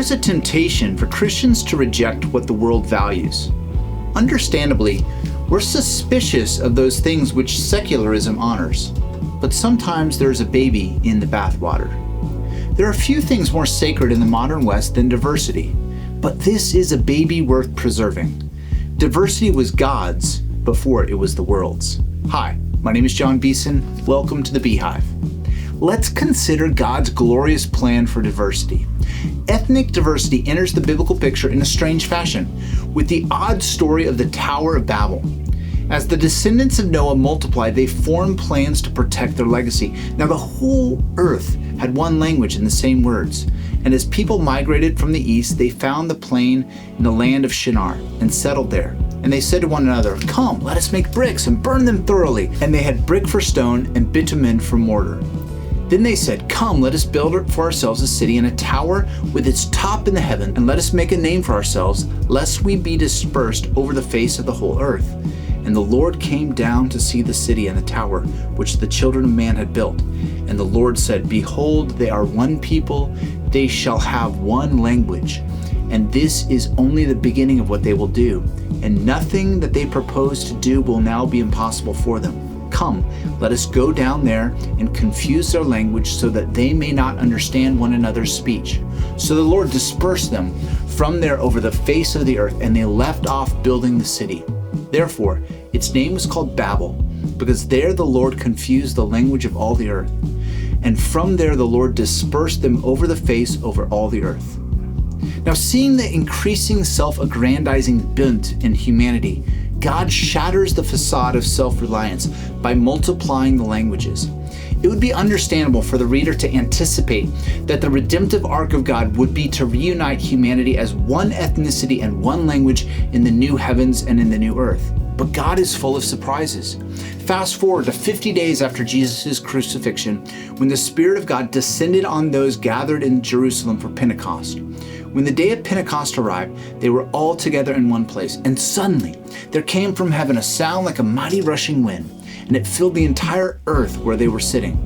is a temptation for Christians to reject what the world values. Understandably, we're suspicious of those things which secularism honors, but sometimes there's a baby in the bathwater. There are few things more sacred in the modern West than diversity, but this is a baby worth preserving. Diversity was God's before it was the world's. Hi, my name is John Beeson. Welcome to the Hive. Let's consider God's glorious plan for diversity. Ethnic diversity enters the biblical picture in a strange fashion, with the odd story of the Tower of Babel. As the descendants of Noah multiplied, they formed plans to protect their legacy. Now the whole earth had one language and the same words. And as people migrated from the east, they found the plain in the land of Shinar and settled there. And they said to one another, "Come, let us make bricks and burn them thoroughly." And they had brick for stone and bitumen for mortar. Then they said, "Come, let us build for ourselves a city and a tower with its top in the heaven, and let us make a name for ourselves, lest we be dispersed over the face of the whole earth." And the Lord came down to see the city and the tower, which the children of man had built. And the Lord said, "Behold, they are one people, they shall have one language. And this is only the beginning of what they will do. And nothing that they propose to do will now be impossible for them. Come, let us go down there and confuse their language so that they may not understand one another's speech." So the Lord dispersed them from there over the face of the earth, and they left off building the city. Therefore, its name was called Babel, because there the Lord confused the language of all the earth. And from there the Lord dispersed them over the face over all the earth. Now, seeing the increasing self-aggrandizing bent in humanity, God shatters the facade of self-reliance by multiplying the languages. It would be understandable for the reader to anticipate that the redemptive arc of God would be to reunite humanity as one ethnicity and one language in the new heavens and in the new earth. But God is full of surprises. Fast forward to 50 days after Jesus' crucifixion, when the Spirit of God descended on those gathered in Jerusalem for Pentecost. When the day of Pentecost arrived, they were all together in one place, and suddenly there came from heaven a sound like a mighty rushing wind, and it filled the entire earth where they were sitting.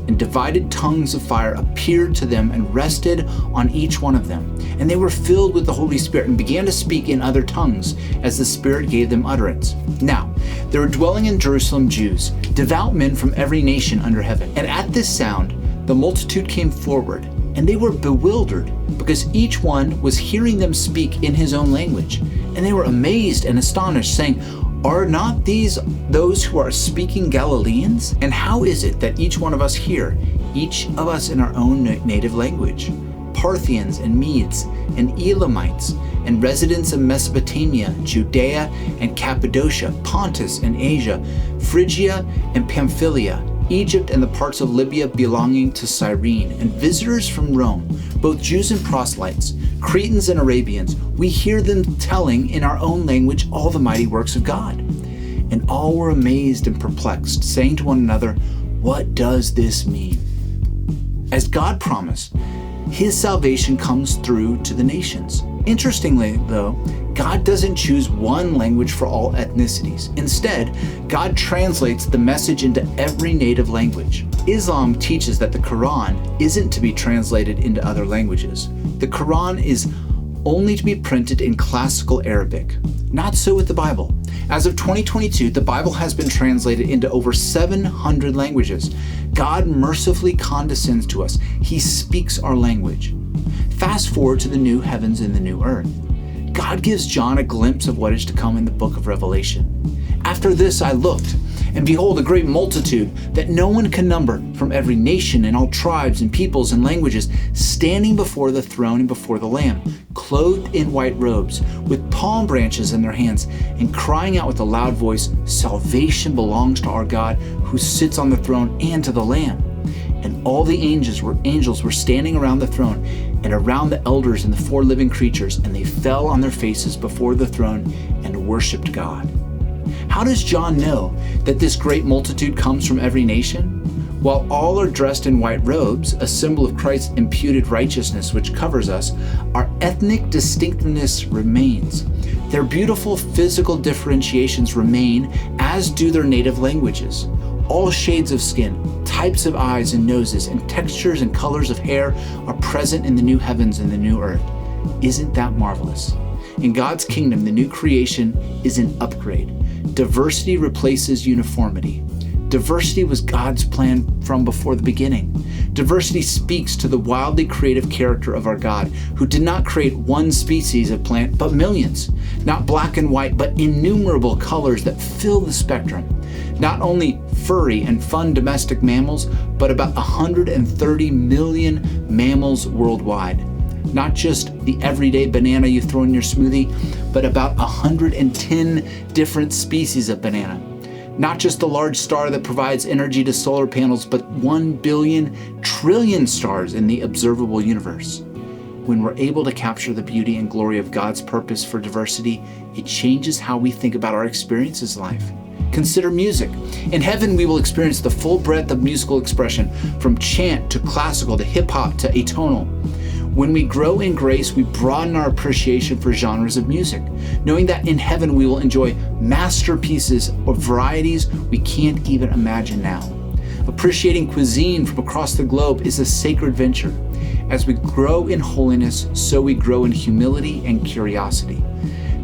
And divided tongues of fire appeared to them and rested on each one of them. And they were filled with the Holy Spirit and began to speak in other tongues as the Spirit gave them utterance. Now, there were dwelling in Jerusalem Jews, devout men from every nation under heaven. And at this sound, the multitude came forward, and they were bewildered, because each one was hearing them speak in his own language. And they were amazed and astonished, saying, "Are not these those who are speaking Galileans? And how is it that each one of us hear, each of us in our own native language? Parthians and Medes and Elamites and residents of Mesopotamia, Judea and Cappadocia, Pontus and Asia, Phrygia and Pamphylia, Egypt and the parts of Libya belonging to Cyrene, and visitors from Rome, both Jews and proselytes, Cretans and Arabians, we hear them telling in our own language all the mighty works of God." And all were amazed and perplexed, saying to one another, "What does this mean?" As God promised, His salvation comes through to the nations. Interestingly, though, God doesn't choose one language for all ethnicities. Instead, God translates the message into every native language. Islam teaches that the Quran isn't to be translated into other languages. The Quran is only to be printed in classical Arabic. Not so with the Bible. As of 2022, the Bible has been translated into over 700 languages. God mercifully condescends to us. He speaks our language. Fast forward to the new heavens and the new earth. God gives John a glimpse of what is to come in the book of Revelation. "After this I looked, and behold, a great multitude that no one can number, from every nation and all tribes and peoples and languages, standing before the throne and before the Lamb, clothed in white robes, with palm branches in their hands, and crying out with a loud voice, 'Salvation belongs to our God who sits on the throne and to the Lamb.' And all the angels were standing around the throne and around the elders and the four living creatures, and they fell on their faces before the throne and worshiped God." How does John know that this great multitude comes from every nation? While all are dressed in white robes, a symbol of Christ's imputed righteousness which covers us, our ethnic distinctiveness remains. Their beautiful physical differentiations remain, as do their native languages. All shades of skin, types of eyes and noses and textures and colors of hair are present in the new heavens and the new earth. Isn't that marvelous? In God's kingdom, the new creation is an upgrade. Diversity replaces uniformity. Diversity was God's plan from before the beginning. Diversity speaks to the wildly creative character of our God, who did not create one species of plant, but millions. Not black and white, but innumerable colors that fill the spectrum. Not only furry and fun domestic mammals, but about 130 million mammals worldwide. Not just the everyday banana you throw in your smoothie, but about 110 different species of banana. Not just the large star that provides energy to solar panels, but 1 billion trillion stars in the observable universe. When we're able to capture the beauty and glory of God's purpose for diversity, it changes how we think about our experiences in life. Consider music. In heaven, we will experience the full breadth of musical expression, from chant to classical to hip-hop to atonal. When we grow in grace, we broaden our appreciation for genres of music, knowing that in heaven we will enjoy masterpieces of varieties we can't even imagine now. Appreciating cuisine from across the globe is a sacred venture. As we grow in holiness, so we grow in humility and curiosity.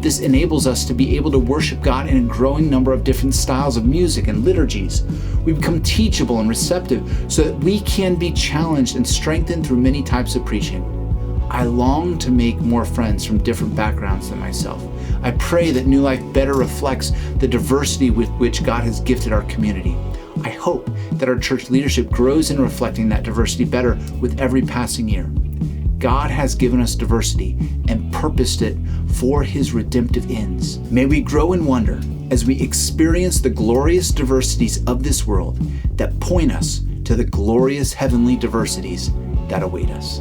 This enables us to be able to worship God in a growing number of different styles of music and liturgies. We become teachable and receptive so that we can be challenged and strengthened through many types of preaching. I long to make more friends from different backgrounds than myself. I pray that New Life better reflects the diversity with which God has gifted our community. I hope that our church leadership grows in reflecting that diversity better with every passing year. God has given us diversity and purposed it for His redemptive ends. May we grow in wonder as we experience the glorious diversities of this world that point us to the glorious heavenly diversities that await us.